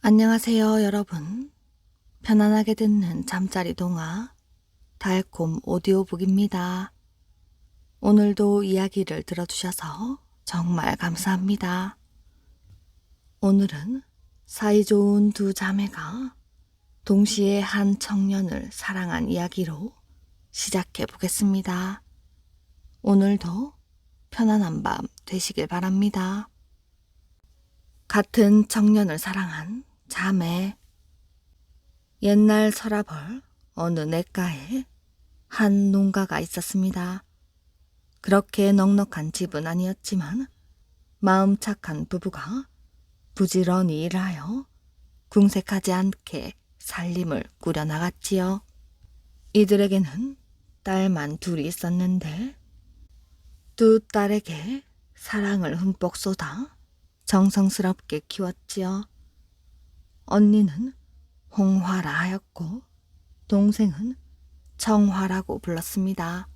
안녕하세요, 여러분. 편안하게 듣는 잠자리 동화 달콤 오디오북입니다. 오늘도 이야기를 들어주셔서 정말 감사합니다. 오늘은 사이좋은 두 자매가 동시에 한 청년을 사랑한 이야기로 시작해 보겠습니다. 오늘도 편안한 밤 되시길 바랍니다. 같은 청년을 사랑한 자매. 옛날 서라벌 어느 냇가에 한 농가가 있었습니다. 그렇게 넉넉한 집은 아니었지만 마음 착한 부부가 부지런히 일하여 궁색하지 않게 살림을 꾸려나갔지요. 이들에게는 딸만 둘이 있었는데 두 딸에게 사랑을 흠뻑 쏟아 정성스럽게 키웠지요. 언니는 홍화라 하였고 동생은 정화라고 불렀습니다.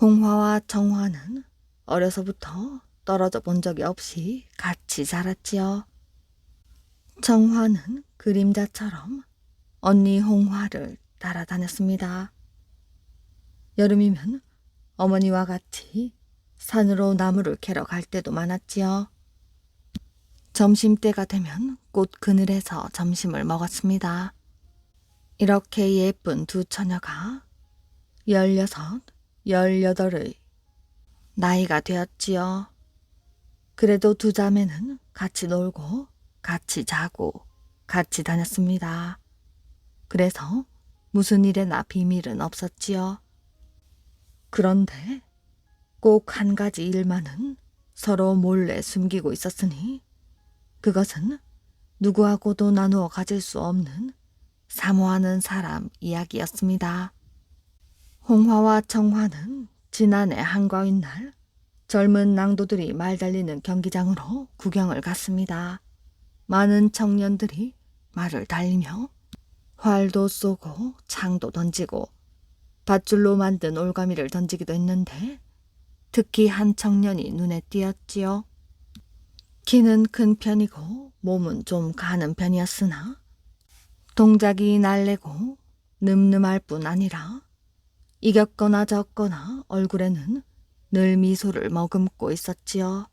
홍화와 정화는 어려서부터 떨어져 본 적이 없이 같이 자랐지요. 정화는 그림자처럼 언니 홍화를 따라다녔습니다. 여름이면 어머니와 같이 산으로 나무를 캐러 갈 때도 많았지요. 점심때가 되면 꽃 그늘에서 점심을 먹었습니다. 이렇게 예쁜 두 처녀가 16, 18의 나이가 되었지요. 그래도 두 자매는 같이 놀고 같이 자고 같이 다녔습니다. 그래서 무슨 일에나 비밀은 없었지요. 그런데 꼭 한 가지 일만은 서로 몰래 숨기고 있었으니 그것은 누구하고도 나누어 가질 수 없는 사모하는 사람 이야기였습니다. 홍화와 정화는 지난해 한가위 날 젊은 낭도들이 말 달리는 경기장으로 구경을 갔습니다. 많은 청년들이 말을 달리며 활도 쏘고 창도 던지고 밧줄로 만든 올가미를 던지기도 했는데 특히 한 청년이 눈에 띄었지요. 키는 큰 편이고 몸은 좀 가는 편이었으나 동작이 날래고 늠름할 뿐 아니라 이겼거나 졌거나 얼굴에는 늘 미소를 머금고 있었지요.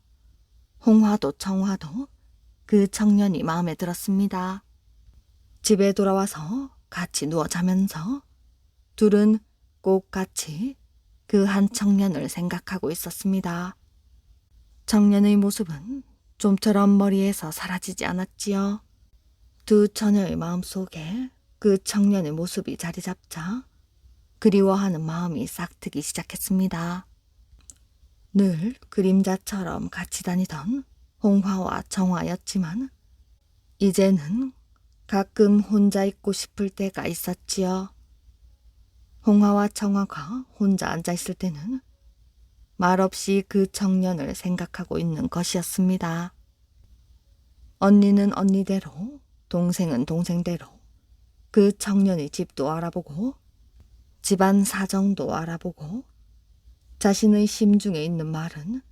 홍화도 정화도 그 청년이 마음에 들었습니다. 집에 돌아와서 같이 누워 자면서 둘은 꼭 같이 그 한 청년을 생각하고 있었습니다. 청년의 모습은 좀처럼 머리에서 사라지지 않았지요. 두 처녀의 마음속에 그 청년의 모습이 자리 잡자 그리워하는 마음이 싹트기 시작했습니다. 늘 그림자처럼 같이 다니던 홍화와 정화였지만 이제는 가끔 혼자 있고 싶을 때가 있었지요. 홍화와 정화가 혼자 앉아있을 때는 말없이 그 청년을 생각하고 있는 것이었습니다. 언니는 언니대로, 동생은 동생대로 그 청년의 집도 알아보고 집안 사정도 알아보고 자신의 심중에 있는 말은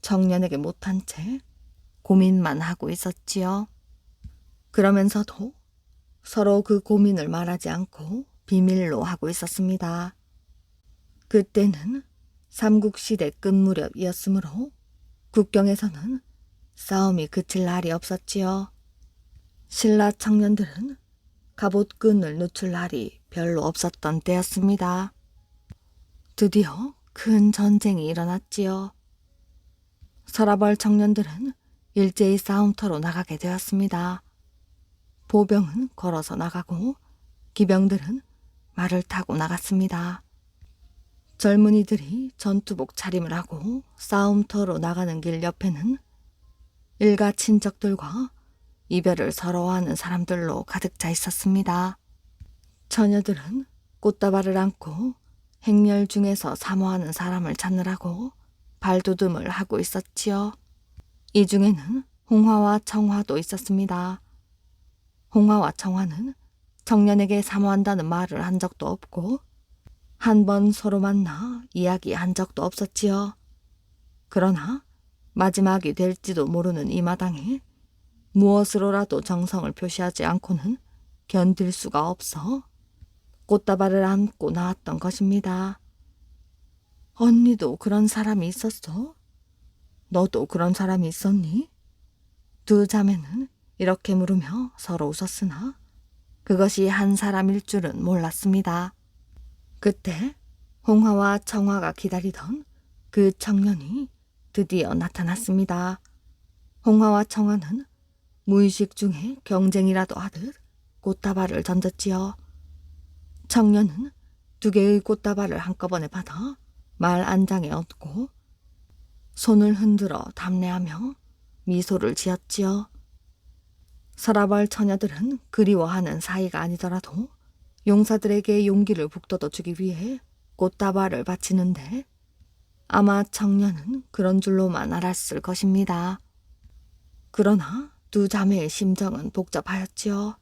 청년에게 못한 채 고민만 하고 있었지요. 그러면서도 서로 그 고민을 말하지 않고 비밀로 하고 있었습니다. 그때는 삼국시대 끝 무렵이었으므로 국경에서는 싸움이 그칠 날이 없었지요. 신라 청년들은 갑옷끈을 늦출 날이 별로 없었던 때였습니다. 드디어 큰 전쟁이 일어났지요. 서라벌 청년들은 일제히 싸움터로 나가게 되었습니다. 보병은 걸어서 나가고 기병들은 말을 타고 나갔습니다. 젊은이들이 전투복 차림을 하고 싸움터로 나가는 길 옆에는 일가 친척들과 이별을 서러워하는 사람들로 가득 차 있었습니다. 처녀들은 꽃다발을 안고 행렬 중에서 사모하는 사람을 찾느라고 발돋움을 하고 있었지요. 이 중에는 홍화와 청화도 있었습니다. 홍화와 청화는 청년에게 사모한다는 말을 한 적도 없고 한 번 서로 만나 이야기한 적도 없었지요. 그러나 마지막이 될지도 모르는 이 마당에 무엇으로라도 정성을 표시하지 않고는 견딜 수가 없어 꽃다발을 안고 나왔던 것입니다. 언니도 그런 사람이 있었어? 너도 그런 사람이 있었니? 두 자매는 이렇게 물으며 서로 웃었으나 그것이 한 사람일 줄은 몰랐습니다. 그때 홍화와 청화가 기다리던 그 청년이 드디어 나타났습니다. 홍화와 청화는 무의식 중에 경쟁이라도 하듯 꽃다발을 던졌지요. 청년은 2개의 꽃다발을 한꺼번에 받아 말 안장에 얹고 손을 흔들어 담례하며 미소를 지었지요. 서라벌 처녀들은 그리워하는 사이가 아니더라도 용사들에게 용기를 북돋워 주기 위해 꽃다발을 바치는데 아마 청년은 그런 줄로만 알았을 것입니다. 그러나 두 자매의 심정은 복잡하였지요.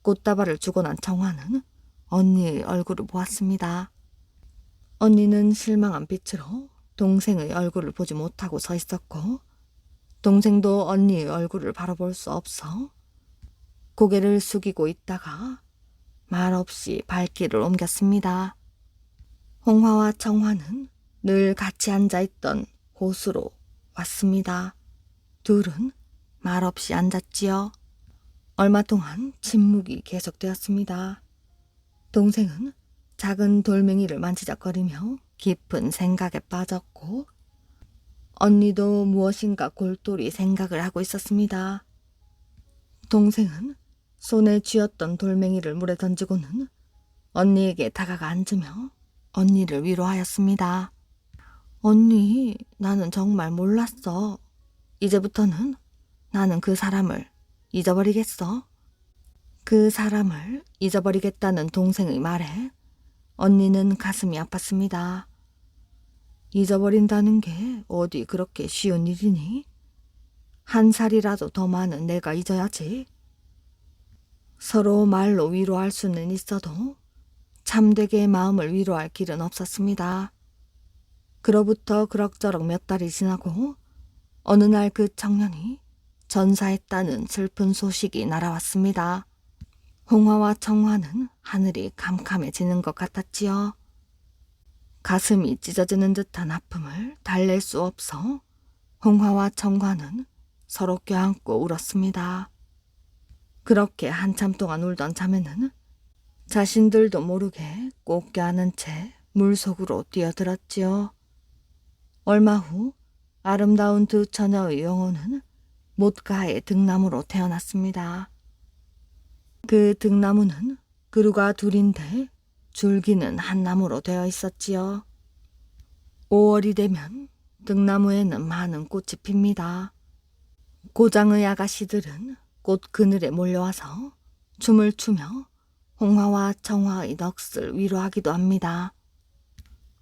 꽃다발을 주고 난 청화는 언니의 얼굴을 보았습니다. 언니는 실망한 빛으로 동생의 얼굴을 보지 못하고 서 있었고 동생도 언니의 얼굴을 바라볼 수 없어 고개를 숙이고 있다가 말없이 발길을 옮겼습니다. 홍화와 청화는 늘 같이 앉아있던 곳으로 왔습니다. 둘은 말없이 앉았지요. 얼마 동안 침묵이 계속되었습니다. 동생은 작은 돌멩이를 만지작거리며 깊은 생각에 빠졌고 언니도 무엇인가 골똘히 생각을 하고 있었습니다. 동생은 손에 쥐었던 돌멩이를 물에 던지고는 언니에게 다가가 앉으며 언니를 위로하였습니다. 언니, 나는 정말 몰랐어. 이제부터는 나는 그 사람을 잊어버리겠어. 그 사람을 잊어버리겠다는 동생의 말에 언니는 가슴이 아팠습니다. 잊어버린다는 게 어디 그렇게 쉬운 일이니? 한 살이라도 더 많은 내가 잊어야지. 서로 말로 위로할 수는 있어도 참되게 마음을 위로할 길은 없었습니다. 그로부터 그럭저럭 몇 달이 지나고 어느 날 그 청년이 전사했다는 슬픈 소식이 날아왔습니다. 홍화와 청화는 하늘이 캄캄해지는 것 같았지요. 가슴이 찢어지는 듯한 아픔을 달랠 수 없어 홍화와 청화는 서로 껴안고 울었습니다. 그렇게 한참 동안 울던 자매는 자신들도 모르게 꼭 껴안은 채 물속으로 뛰어들었지요. 얼마 후 아름다운 두 처녀의 영혼은 못가의 등나무로 태어났습니다. 그 등나무는 그루가 둘인데 줄기는 한 나무로 되어 있었지요. 5월이 되면 등나무에는 많은 꽃이 핍니다. 고장의 아가씨들은 꽃 그늘에 몰려와서 춤을 추며 홍화와 청화의 넋을 위로하기도 합니다.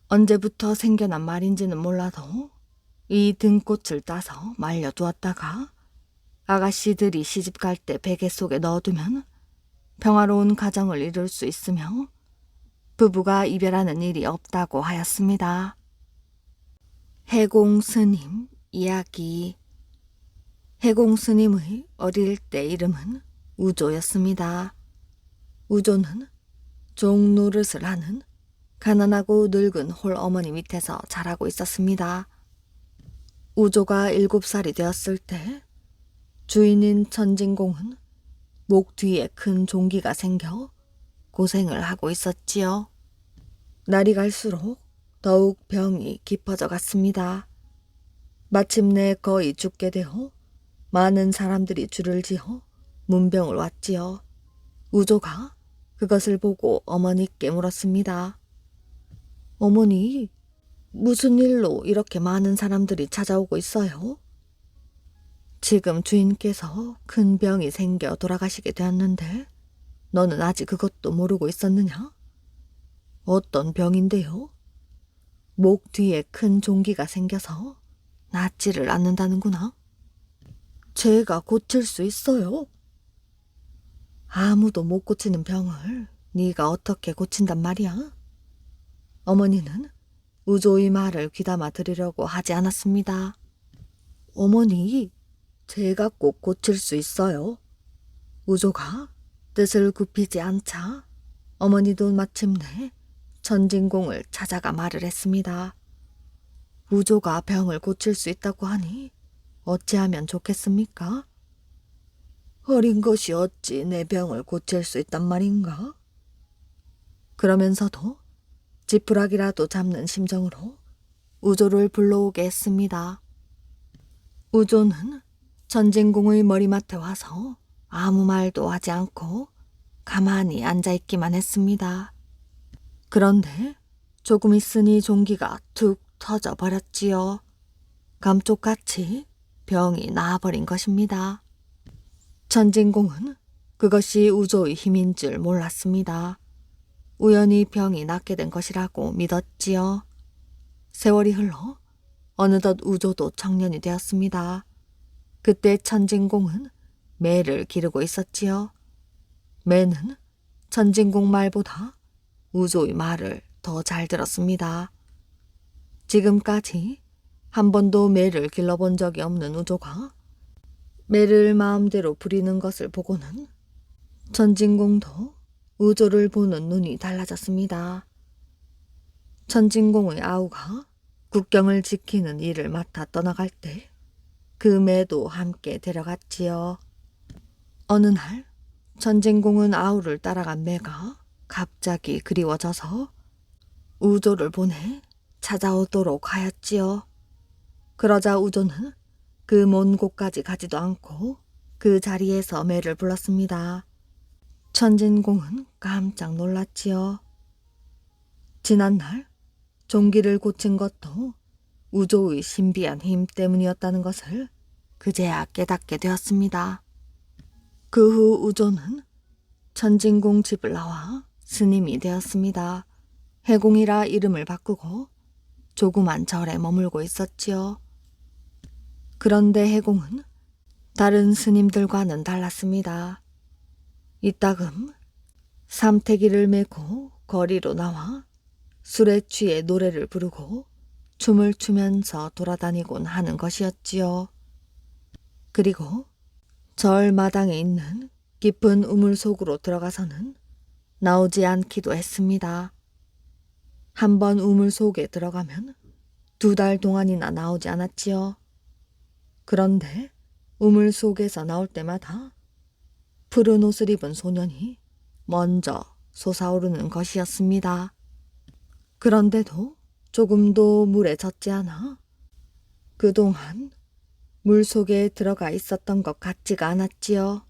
언제부터 생겨난 말인지는 몰라도 이 등꽃을 따서 말려두었다가 아가씨들이 시집갈 때 베개 속에 넣어두면 평화로운 가정을 이룰 수 있으며 부부가 이별하는 일이 없다고 하였습니다. 해공 스님 이야기. 해공 스님의 어릴 때 이름은 우조였습니다. 우조는 종 노릇을 하는 가난하고 늙은 홀 어머니 밑에서 자라고 있었습니다. 우조가 7살이 되었을 때 주인인 천진공은 목 뒤에 큰 종기가 생겨 고생을 하고 있었지요. 날이 갈수록 더욱 병이 깊어져 갔습니다. 마침내 거의 죽게 되어 많은 사람들이 줄을 지어 문병을 왔지요. 우조가 그것을 보고 어머니께 물었습니다. 어머니, 무슨 일로 이렇게 많은 사람들이 찾아오고 있어요? 지금 주인께서 큰 병이 생겨 돌아가시게 되었는데 너는 아직 그것도 모르고 있었느냐? 어떤 병인데요? 목 뒤에 큰 종기가 생겨서 낫지를 않는다는구나. 제가 고칠 수 있어요. 아무도 못 고치는 병을 네가 어떻게 고친단 말이야? 어머니는 우조의 말을 귀담아 들으려고 하지 않았습니다. 어머니, 제가 꼭 고칠 수 있어요. 우조가 뜻을 굽히지 않자 어머니도 마침내 천진공을 찾아가 말을 했습니다. 우조가 병을 고칠 수 있다고 하니 어찌하면 좋겠습니까? 어린 것이 어찌 내 병을 고칠 수 있단 말인가? 그러면서도 지푸라기라도 잡는 심정으로 우조를 불러오게 했습니다. 우조는 천진공의 머리맡에 와서 아무 말도 하지 않고 가만히 앉아있기만 했습니다. 그런데 조금 있으니 종기가 툭 터져버렸지요. 감쪽같이 병이 나아버린 것입니다. 천진공은 그것이 우조의 힘인 줄 몰랐습니다. 우연히 병이 낫게 된 것이라고 믿었지요. 세월이 흘러 어느덧 우조도 청년이 되었습니다. 그때 천진공은 매를 기르고 있었지요. 매는 천진공 말보다 우조의 말을 더 잘 들었습니다. 지금까지 한 번도 매를 길러본 적이 없는 우조가 매를 마음대로 부리는 것을 보고는 천진공도 우조를 보는 눈이 달라졌습니다. 천진공의 아우가 국경을 지키는 일을 맡아 떠나갈 때 그 매도 함께 데려갔지요. 어느 날 천진공은 아우를 따라간 매가 갑자기 그리워져서 우조를 보내 찾아오도록 하였지요. 그러자 우조는 그 먼 곳까지 가지도 않고 그 자리에서 매를 불렀습니다. 천진공은 깜짝 놀랐지요. 지난날 종기를 고친 것도 우조의 신비한 힘 때문이었다는 것을 그제야 깨닫게 되었습니다. 그 후 우조는 천진공 집을 나와 스님이 되었습니다. 해공이라 이름을 바꾸고 조그만 절에 머물고 있었지요. 그런데 해공은 다른 스님들과는 달랐습니다. 이따금 삼태기를 메고 거리로 나와 술에 취해 노래를 부르고 춤을 추면서 돌아다니곤 하는 것이었지요. 그리고 절 마당에 있는 깊은 우물 속으로 들어가서는 나오지 않기도 했습니다. 한 번 우물 속에 들어가면 2달 동안이나 나오지 않았지요. 그런데 우물 속에서 나올 때마다 푸른 옷을 입은 소년이 먼저 솟아오르는 것이었습니다. 그런데도 조금도 물에 젖지 않아 그동안 물 속에 들어가 있었던 것 같지가 않았지요.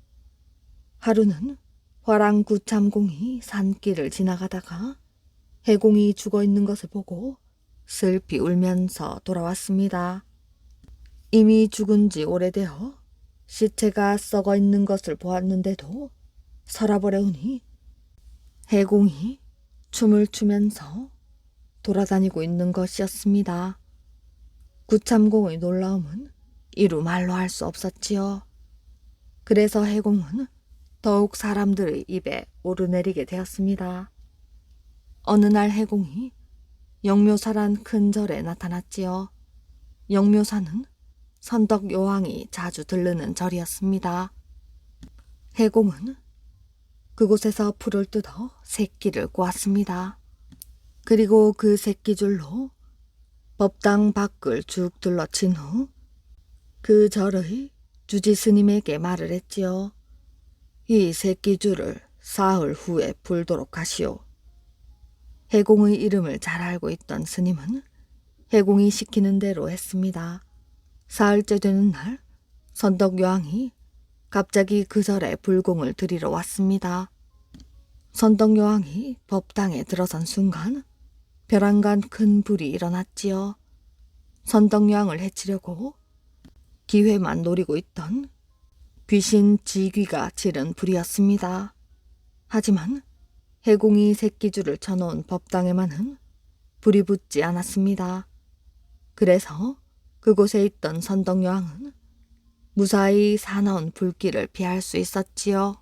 하루는 화랑구참공이 산길을 지나가다가 해공이 죽어 있는 것을 보고 슬피 울면서 돌아왔습니다. 이미 죽은 지 오래되어 시체가 썩어 있는 것을 보았는데도 서라버려우니 해공이 춤을 추면서 돌아다니고 있는 것이었습니다. 구참공의 놀라움은 이루 말로 할 수 없었지요. 그래서 해공은 더욱 사람들의 입에 오르내리게 되었습니다. 어느 날 해공이 영묘사란 큰 절에 나타났지요. 영묘사는 선덕여왕이 자주 들르는 절이었습니다. 해공은 그곳에서 풀을 뜯어 새끼를 꼬았습니다. 그리고 그 새끼줄로 법당 밖을 쭉 둘러친 후 그 절의 주지 스님에게 말을 했지요. 이 새끼줄을 사흘 후에 불도록 하시오. 해공의 이름을 잘 알고 있던 스님은 해공이 시키는 대로 했습니다. 사흘째 되는 날 선덕여왕이 갑자기 그 절에 불공을 드리러 왔습니다. 선덕여왕이 법당에 들어선 순간 벼랑간 큰 불이 일어났지요. 선덕여왕을 해치려고 기회만 노리고 있던 귀신 지귀가 지른 불이었습니다. 하지만 해공이 새끼줄을 쳐놓은 법당에만은 불이 붙지 않았습니다. 그래서 그곳에 있던 선덕여왕은 무사히 사나운 불길을 피할 수 있었지요.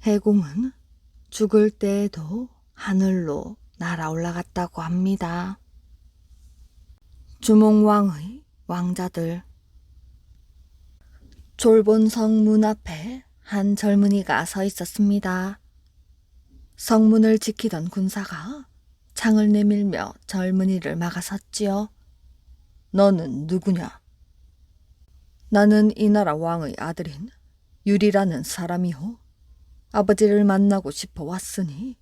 해공은 죽을 때에도 하늘로 날아 올라갔다고 합니다. 주몽왕의 왕자들. 졸본 성문 앞에 한 젊은이가 서 있었습니다. 성문을 지키던 군사가 창을 내밀며 젊은이를 막아섰지요. 너는 누구냐? 나는 이 나라 왕의 아들인 유리라는 사람이오. 아버지를 만나고 싶어 왔으니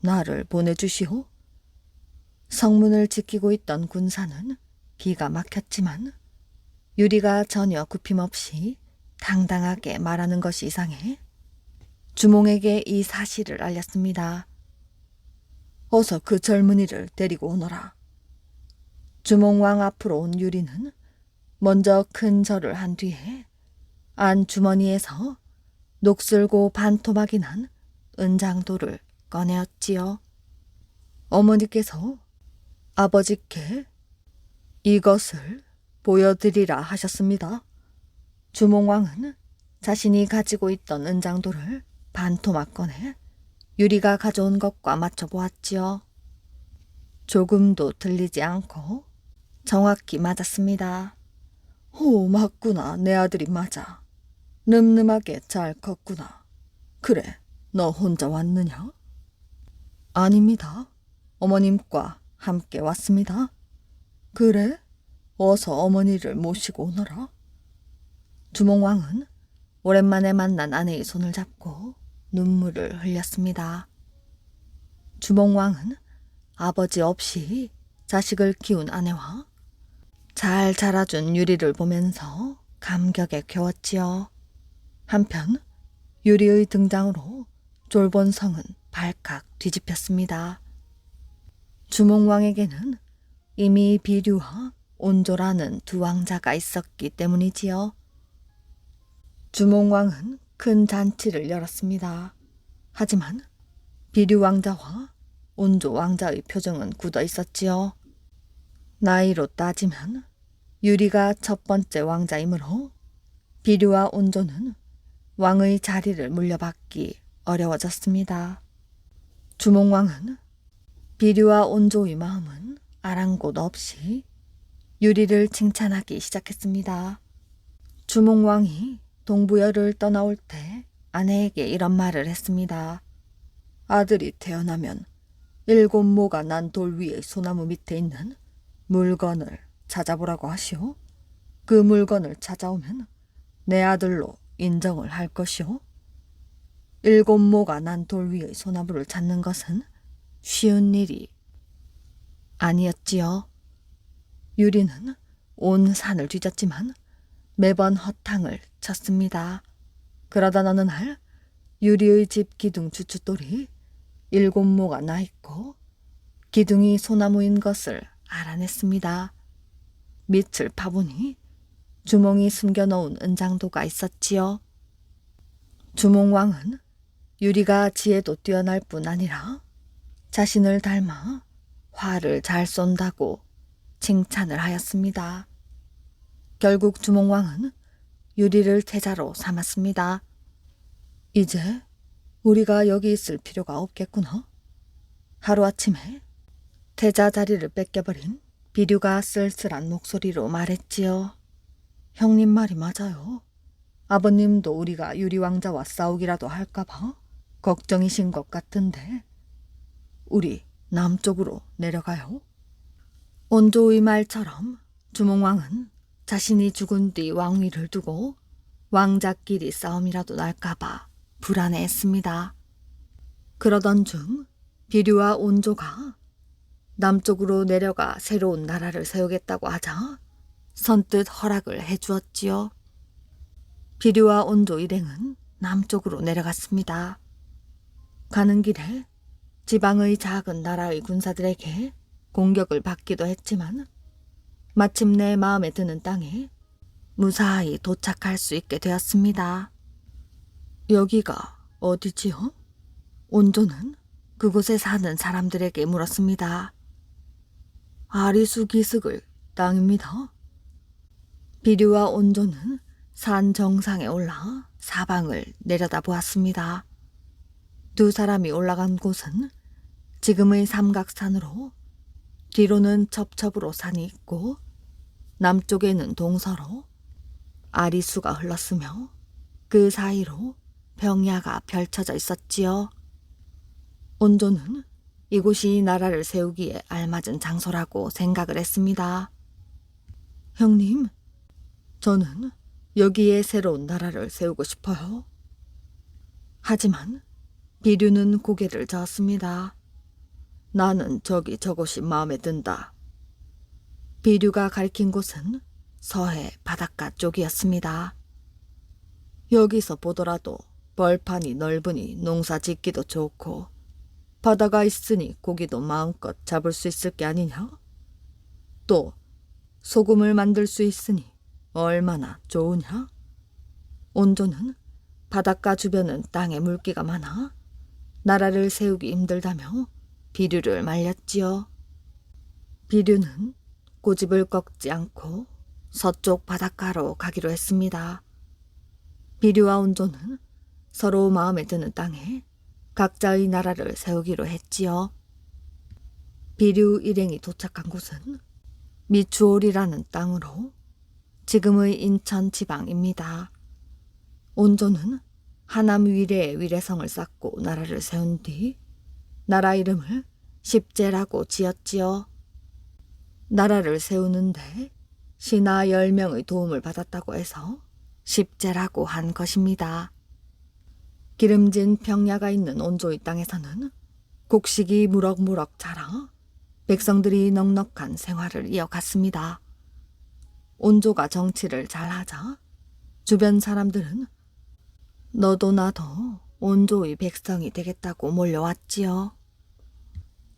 나를 보내주시오. 성문을 지키고 있던 군사는 기가 막혔지만 유리가 전혀 굽힘없이 당당하게 말하는 것이 이상해 주몽에게 이 사실을 알렸습니다. 어서 그 젊은이를 데리고 오너라. 주몽왕 앞으로 온 유리는 먼저 큰 절을 한 뒤에 안 주머니에서 녹슬고 반토막이 난 은장도를 꺼내었지요. 어머니께서 아버지께 이것을 보여드리라 하셨습니다. 주몽왕은 자신이 가지고 있던 은장도를 반토막 꺼내 유리가 가져온 것과 맞춰보았지요. 조금도 틀리지 않고 정확히 맞았습니다. 오, 맞구나. 내 아들이 맞아. 늠름하게 잘 컸구나. 그래, 너 혼자 왔느냐? 아닙니다. 어머님과 함께 왔습니다. 그래? 어서 어머니를 모시고 오너라. 주몽왕은 오랜만에 만난 아내의 손을 잡고 눈물을 흘렸습니다. 주몽왕은 아버지 없이 자식을 키운 아내와 잘 자라준 유리를 보면서 감격에 겨웠지요. 한편 유리의 등장으로 졸본성은 발칵 뒤집혔습니다. 주몽왕에게는 이미 비류와 온조라는 두 왕자가 있었기 때문이지요. 주몽왕은 큰 잔치를 열었습니다. 하지만 비류 왕자와 온조 왕자의 표정은 굳어 있었지요. 나이로 따지면 유리가 첫 번째 왕자이므로 비류와 온조는 왕의 자리를 물려받기 어려워졌습니다. 주몽왕은 비류와 온조의 마음은 아랑곳 없이 유리를 칭찬하기 시작했습니다. 주몽왕이 동부여를 떠나올 때 아내에게 이런 말을 했습니다. 아들이 태어나면 7모가 난 돌 위의 소나무 밑에 있는 물건을 찾아보라고 하시오. 그 물건을 찾아오면 내 아들로 인정을 할 것이오. 7모가 난 돌 위의 소나무를 찾는 것은 쉬운 일이 아니었지요. 유리는 온 산을 뒤졌지만 매번 허탕을 쳤습니다. 그러던 어느 날 유리의 집 기둥 주춧돌이 7모가 나 있고 기둥이 소나무인 것을 알아냈습니다. 밑을 파보니 주몽이 숨겨놓은 은장도가 있었지요. 주몽왕은 유리가 지혜도 뛰어날 뿐 아니라 자신을 닮아 화를 잘 쏜다고 칭찬을 하였습니다. 결국 주몽왕은 유리를 태자로 삼았습니다. 이제 우리가 여기 있을 필요가 없겠구나. 하루아침에 태자 자리를 뺏겨버린 비류가 쓸쓸한 목소리로 말했지요. 형님 말이 맞아요. 아버님도 우리가 유리왕자와 싸우기라도 할까봐 걱정이신 것 같은데 우리 남쪽으로 내려가요. 온조의 말처럼 주몽왕은 자신이 죽은 뒤 왕위를 두고 왕자끼리 싸움이라도 날까봐 불안해했습니다. 그러던 중 비류와 온조가 남쪽으로 내려가 새로운 나라를 세우겠다고 하자 선뜻 허락을 해주었지요. 비류와 온조 일행은 남쪽으로 내려갔습니다. 가는 길에 지방의 작은 나라의 군사들에게 공격을 받기도 했지만 마침내 마음에 드는 땅에 무사히 도착할 수 있게 되었습니다. 여기가 어디지요? 온조는 그곳에 사는 사람들에게 물었습니다. 아리수기슭의 땅입니다. 비류와 온조는 산 정상에 올라 사방을 내려다보았습니다. 두 사람이 올라간 곳은 지금의 삼각산으로 뒤로는 첩첩으로 산이 있고 남쪽에는 동서로 아리수가 흘렀으며 그 사이로 병야가 펼쳐져 있었지요. 온조는 이곳이 나라를 세우기에 알맞은 장소라고 생각을 했습니다. 형님, 저는 여기에 새로운 나라를 세우고 싶어요. 하지만 비류는 고개를 저었습니다. 나는 저곳이 마음에 든다. 비류가 가리킨 곳은 서해 바닷가 쪽이었습니다. 여기서 보더라도 벌판이 넓으니 농사 짓기도 좋고 바다가 있으니 고기도 마음껏 잡을 수 있을 게 아니냐? 또 소금을 만들 수 있으니 얼마나 좋으냐? 온조는 바닷가 주변은 땅에 물기가 많아 나라를 세우기 힘들다며 비류를 말렸지요. 비류는 고집을 꺾지 않고 서쪽 바닷가로 가기로 했습니다. 비류와 온조는 서로 마음에 드는 땅에 각자의 나라를 세우기로 했지요. 비류 일행이 도착한 곳은 미추홀이라는 땅으로 지금의 인천 지방입니다. 온조는 하남 위례에 위례성을 쌓고 나라를 세운 뒤 나라 이름을 십제라고 지었지요. 나라를 세우는데 신하 10명의 도움을 받았다고 해서 십제라고 한 것입니다. 기름진 평야가 있는 온조의 땅에서는 곡식이 무럭무럭 자라 백성들이 넉넉한 생활을 이어갔습니다. 온조가 정치를 잘하자 주변 사람들은 너도 나도 온조의 백성이 되겠다고 몰려왔지요.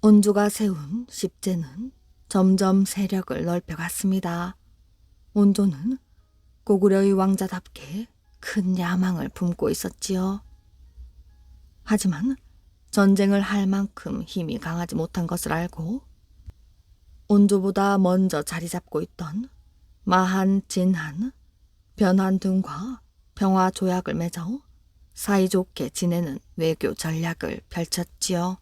온조가 세운 십제는 점점 세력을 넓혀갔습니다. 온조는 고구려의 왕자답게 큰 야망을 품고 있었지요. 하지만 전쟁을 할 만큼 힘이 강하지 못한 것을 알고 온조보다 먼저 자리 잡고 있던 마한, 진한, 변한 등과 평화 조약을 맺어 사이좋게 지내는 외교 전략을 펼쳤지요.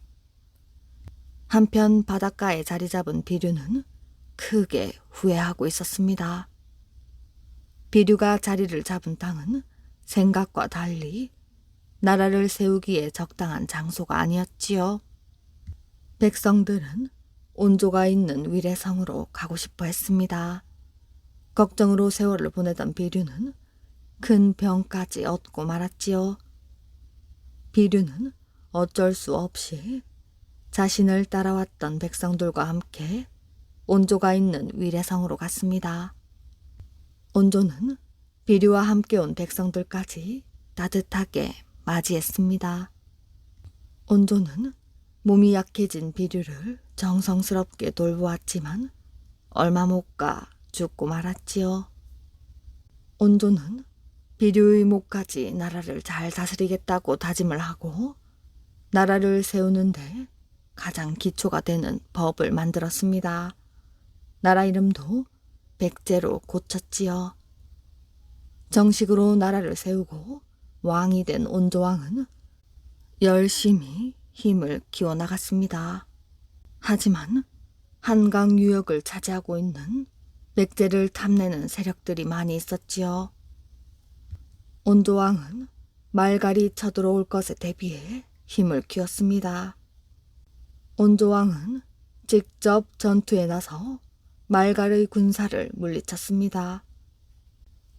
한편 바닷가에 자리 잡은 비류는 크게 후회하고 있었습니다. 비류가 자리를 잡은 땅은 생각과 달리 나라를 세우기에 적당한 장소가 아니었지요. 백성들은 온조가 있는 위례성으로 가고 싶어 했습니다. 걱정으로 세월을 보내던 비류는 큰 병까지 얻고 말았지요. 비류는 어쩔 수 없이 자신을 따라왔던 백성들과 함께 온조가 있는 위례성으로 갔습니다. 온조는 비류와 함께 온 백성들까지 따뜻하게 맞이했습니다. 온조는 몸이 약해진 비류를 정성스럽게 돌보았지만 얼마 못 가 죽고 말았지요. 온조는 비류의 목까지 나라를 잘 다스리겠다고 다짐을 하고 나라를 세우는데 가장 기초가 되는 법을 만들었습니다. 나라 이름도 백제로 고쳤지요. 정식으로 나라를 세우고 왕이 된 온조왕은 열심히 힘을 키워나갔습니다. 하지만 한강 유역을 차지하고 있는 백제를 탐내는 세력들이 많이 있었지요. 온조왕은 말갈이 쳐들어올 것에 대비해 힘을 키웠습니다. 온조왕은 직접 전투에 나서 말갈의 군사를 물리쳤습니다.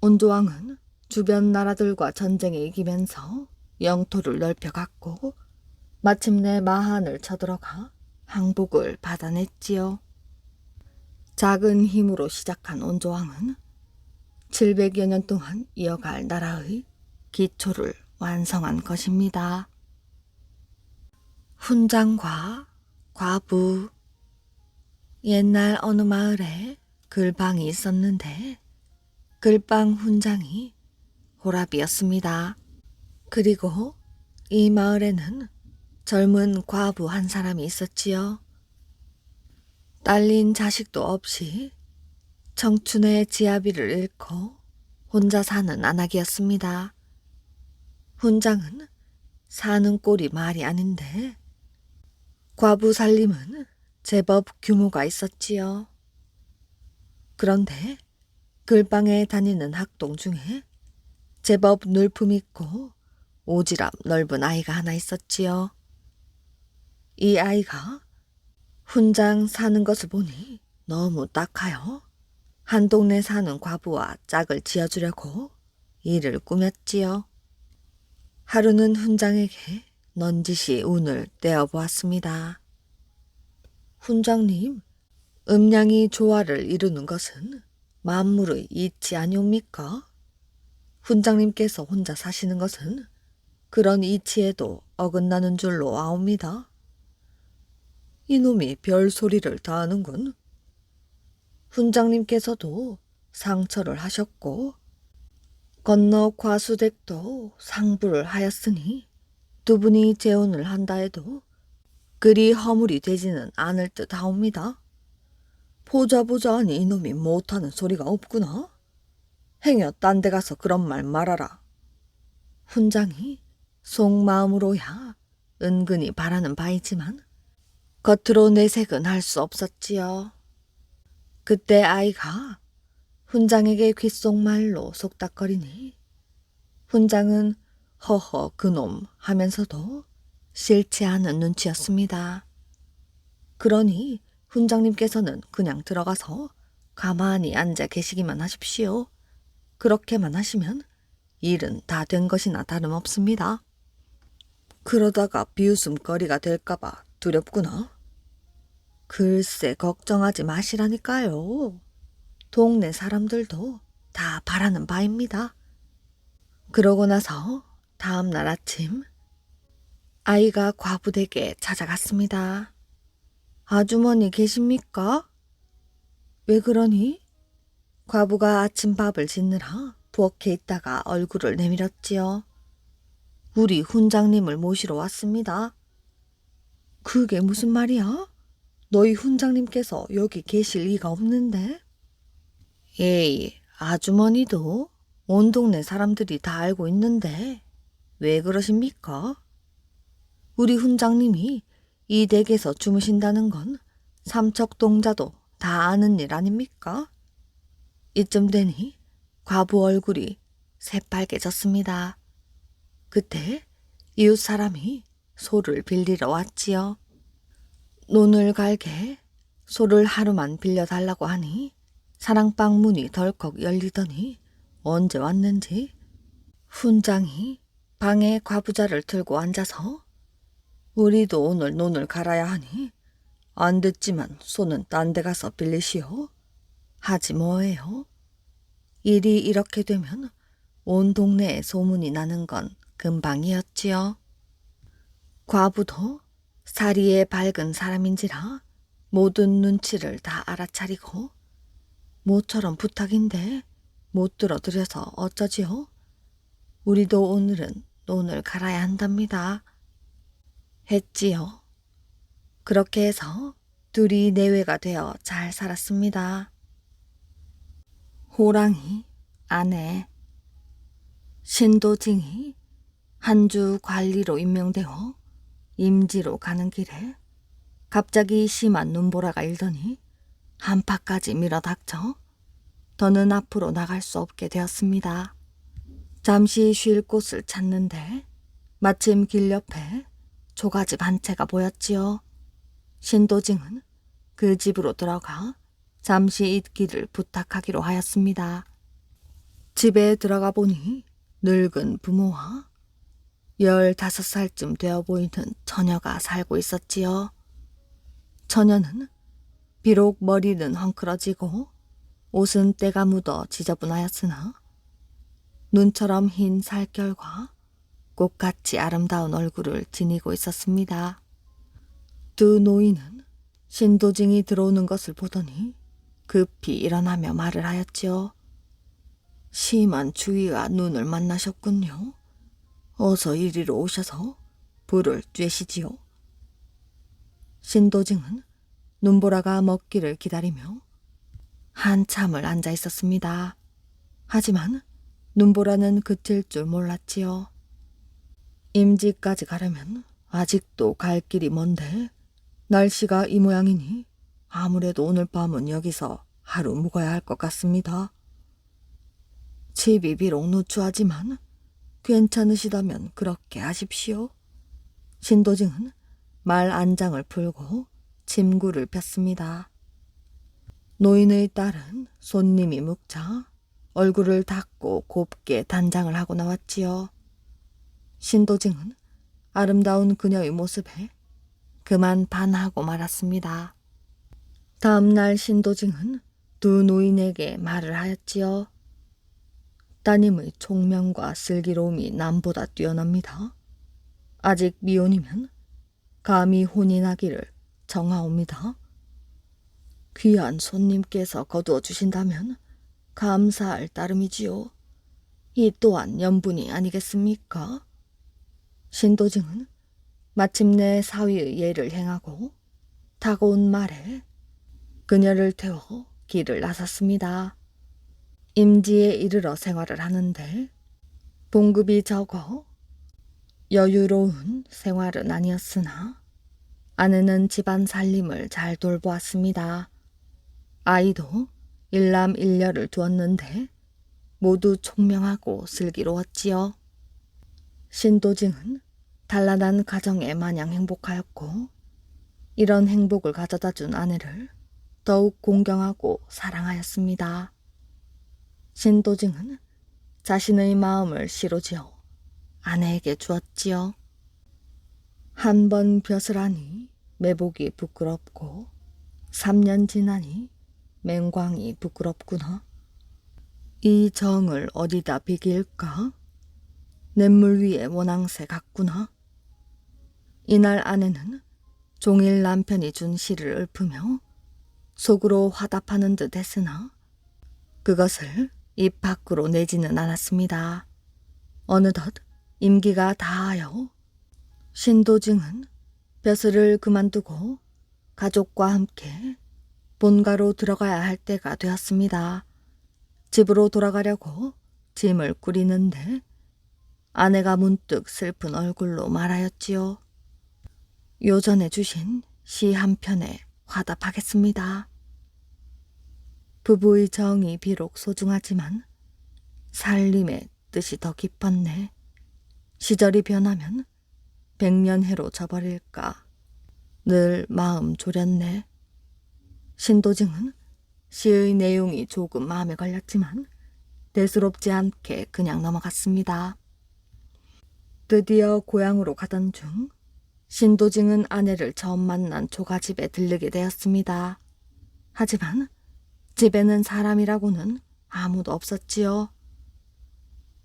온조왕은 주변 나라들과 전쟁에 이기면서 영토를 넓혀갔고 마침내 마한을 쳐들어가 항복을 받아냈지요. 작은 힘으로 시작한 온조왕은 700여 년 동안 이어갈 나라의 기초를 완성한 것입니다. 훈장과 과부. 옛날 어느 마을에 글방이 있었는데 글방 훈장이 호랍이었습니다. 그리고 이 마을에는 젊은 과부 한 사람이 있었지요. 딸린 자식도 없이 청춘의 지아비를 잃고 혼자 사는 안악이었습니다. 훈장은 사는 꼴이 말이 아닌데 과부 살림은 제법 규모가 있었지요. 그런데 글방에 다니는 학동 중에 제법 늘품 있고 오지랖 넓은 아이가 하나 있었지요. 이 아이가 훈장 사는 것을 보니 너무 딱하여 한 동네 사는 과부와 짝을 지어주려고 일을 꾸몄지요. 하루는 훈장에게 넌지시 운을 떼어보았습니다. 훈장님, 음양이 조화를 이루는 것은 만물의 이치 아니옵니까? 훈장님께서 혼자 사시는 것은 그런 이치에도 어긋나는 줄로 아옵니다. 이놈이 별소리를 다 하는군. 훈장님께서도 상처를 하셨고 건너 과수댁도 상부를 하였으니 두 분이 재혼을 한다 해도 그리 허물이 되지는 않을 듯 하옵니다. 보자 하니 이놈이 못하는 소리가 없구나. 행여 딴 데 가서 그런 말 말아라. 훈장이 속마음으로야 은근히 바라는 바이지만 겉으로 내색은 할 수 없었지요. 그때 아이가 훈장에게 귓속말로 속닥거리니 훈장은 허허 그놈 하면서도 싫지 않은 눈치였습니다. 그러니 훈장님께서는 그냥 들어가서 가만히 앉아 계시기만 하십시오. 그렇게만 하시면 일은 다 된 것이나 다름없습니다. 그러다가 비웃음거리가 될까봐 두렵구나. 글쎄 걱정하지 마시라니까요. 동네 사람들도 다 바라는 바입니다. 그러고 나서 다음 날 아침 아이가 과부댁에 찾아갔습니다. 아주머니 계십니까? 왜 그러니? 과부가 아침밥을 짓느라 부엌에 있다가 얼굴을 내밀었지요. 우리 훈장님을 모시러 왔습니다. 그게 무슨 말이야? 너희 훈장님께서 여기 계실 리가 없는데? 에이, 아주머니도 온 동네 사람들이 다 알고 있는데 왜 그러십니까? 우리 훈장님이 이 댁에서 주무신다는 건 삼척동자도 다 아는 일 아닙니까? 이쯤 되니 과부 얼굴이 새빨개졌습니다. 그때 이웃 사람이 소를 빌리러 왔지요. 논을 갈게 소를 하루만 빌려달라고 하니 사랑방 문이 덜컥 열리더니 언제 왔는지 훈장이 방에 과부자를 들고 앉아서 우리도 오늘 논을 갈아야 하니 안 됐지만 소는 딴 데 가서 빌리시오. 하지 뭐해요. 일이 이렇게 되면 온 동네에 소문이 나는 건 금방이었지요. 과부도 사리에 밝은 사람인지라 모든 눈치를 다 알아차리고 모처럼 부탁인데 못 들어드려서 어쩌지요? 우리도 오늘은 논을 갈아야 한답니다. 했지요. 그렇게 해서 둘이 내외가 되어 잘 살았습니다. 호랑이, 아내, 신도징이 한 주 관리로 임명되어 임지로 가는 길에 갑자기 심한 눈보라가 일더니 한파까지 밀어닥쳐 더는 앞으로 나갈 수 없게 되었습니다. 잠시 쉴 곳을 찾는데 마침 길 옆에 조가집 한 채가 보였지요. 신도징은 그 집으로 들어가 잠시 있기를 부탁하기로 하였습니다. 집에 들어가 보니 늙은 부모와 15살쯤 되어 보이는 처녀가 살고 있었지요. 처녀는 비록 머리는 헝클어지고 옷은 때가 묻어 지저분하였으나 눈처럼 흰 살결과 꽃같이 아름다운 얼굴을 지니고 있었습니다. 두 노인은 신도징이 들어오는 것을 보더니 급히 일어나며 말을 하였지요. 심한 추위가 눈을 만나셨군요. 어서 이리로 오셔서 불을 쬐시지요. 신도징은 눈보라가 먹기를 기다리며 한참을 앉아 있었습니다. 하지만 눈보라는 그칠 줄 몰랐지요. 임지까지 가려면 아직도 갈 길이 먼데 날씨가 이 모양이니 아무래도 오늘 밤은 여기서 하루 묵어야 할 것 같습니다. 집이 비록 누추하지만 괜찮으시다면 그렇게 하십시오. 신도증은 말 안장을 풀고 침구를 폈습니다. 노인의 딸은 손님이 묵자 얼굴을 닦고 곱게 단장을 하고 나왔지요. 신도증은 아름다운 그녀의 모습에 그만 반하고 말았습니다. 다음 날 신도증은 두 노인에게 말을 하였지요. 따님의 총명과 슬기로움이 남보다 뛰어납니다. 아직 미혼이면 감히 혼인하기를 정하옵니다. 귀한 손님께서 거두어 주신다면 감사할 따름이지요. 이 또한 연분이 아니겠습니까? 신도증은 마침내 사위의 예를 행하고 다가온 말에 그녀를 태워 길을 나섰습니다. 임지에 이르러 생활을 하는데 봉급이 적어 여유로운 생활은 아니었으나 아내는 집안 살림을 잘 돌보았습니다. 아이도 일남 일녀를 두었는데 모두 총명하고 슬기로웠지요. 신도증은 단란한 가정에 마냥 행복하였고 이런 행복을 가져다 준 아내를 더욱 공경하고 사랑하였습니다. 신도증은 자신의 마음을 시로지어 아내에게 주었지요. 한 번 벼슬 하니 매복이 부끄럽고 3년 지나니 맹광이 부끄럽구나. 이 정을 어디다 비길까? 냇물 위에 모낭새 같구나. 이날 아내는 종일 남편이 준 시를 읊으며 속으로 화답하는 듯 했으나 그것을 입 밖으로 내지는 않았습니다. 어느덧 임기가 다하여 신도증은 벼슬을 그만두고 가족과 함께 본가로 들어가야 할 때가 되었습니다. 집으로 돌아가려고 짐을 꾸리는데 아내가 문득 슬픈 얼굴로 말하였지요. 요전에 주신 시 한 편에 화답하겠습니다. 부부의 정이 비록 소중하지만 살림의 뜻이 더 깊었네. 시절이 변하면 백년해로 져버릴까 늘 마음 졸였네. 신도증은 시의 내용이 조금 마음에 걸렸지만 대수롭지 않게 그냥 넘어갔습니다. 드디어 고향으로 가던 중 신도증은 아내를 처음 만난 조가집에 들르게 되었습니다. 하지만 집에는 사람이라고는 아무도 없었지요.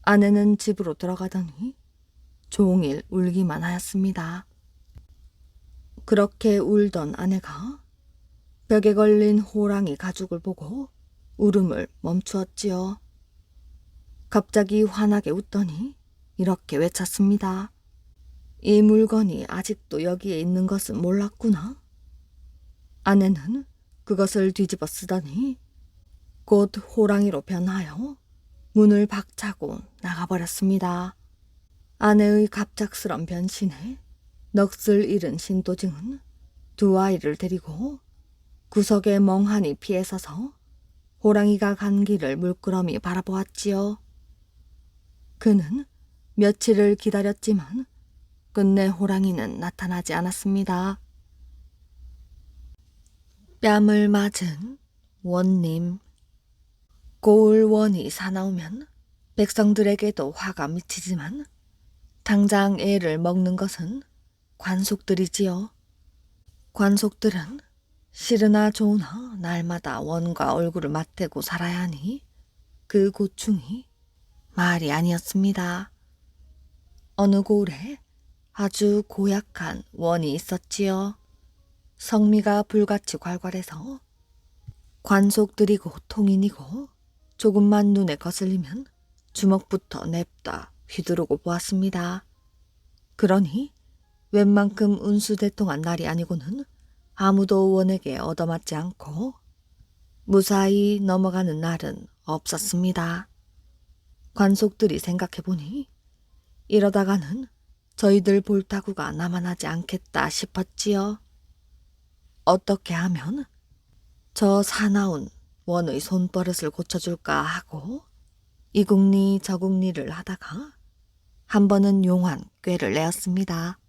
아내는 집으로 들어가더니 종일 울기만 하였습니다. 그렇게 울던 아내가 벽에 걸린 호랑이 가죽을 보고 울음을 멈추었지요. 갑자기 환하게 웃더니 이렇게 외쳤습니다. 이 물건이 아직도 여기에 있는 것은 몰랐구나. 아내는 그것을 뒤집어 쓰더니 곧 호랑이로 변하여 문을 박차고 나가버렸습니다. 아내의 갑작스런 변신에 넋을 잃은 신도증은 두 아이를 데리고 구석에 멍하니 피해 서서 호랑이가 간 길을 물끄러미 바라보았지요. 그는 며칠을 기다렸지만 끝내 호랑이는 나타나지 않았습니다. 뺨을 맞은 원님. 고을 원이 사나우면 백성들에게도 화가 미치지만 당장 애를 먹는 것은 관속들이지요. 관속들은 싫으나 좋으나 날마다 원과 얼굴을 맞대고 살아야 하니 그 고충이 말이 아니었습니다. 어느 고을에 아주 고약한 원이 있었지요. 성미가 불같이 괄괄해서 관속들이고 통인이고 조금만 눈에 거슬리면 주먹부터 냅다 휘두르고 보았습니다. 그러니 웬만큼 운수대통한 날이 아니고는 아무도 원에게 얻어맞지 않고 무사히 넘어가는 날은 없었습니다. 관속들이 생각해보니 이러다가는 저희들 볼타구가 남아나지 않겠다 싶었지요. 어떻게 하면 저 사나운 원의 손버릇을 고쳐줄까 하고 이국리 저국리를 하다가 한 번은 용한 꾀를 내었습니다.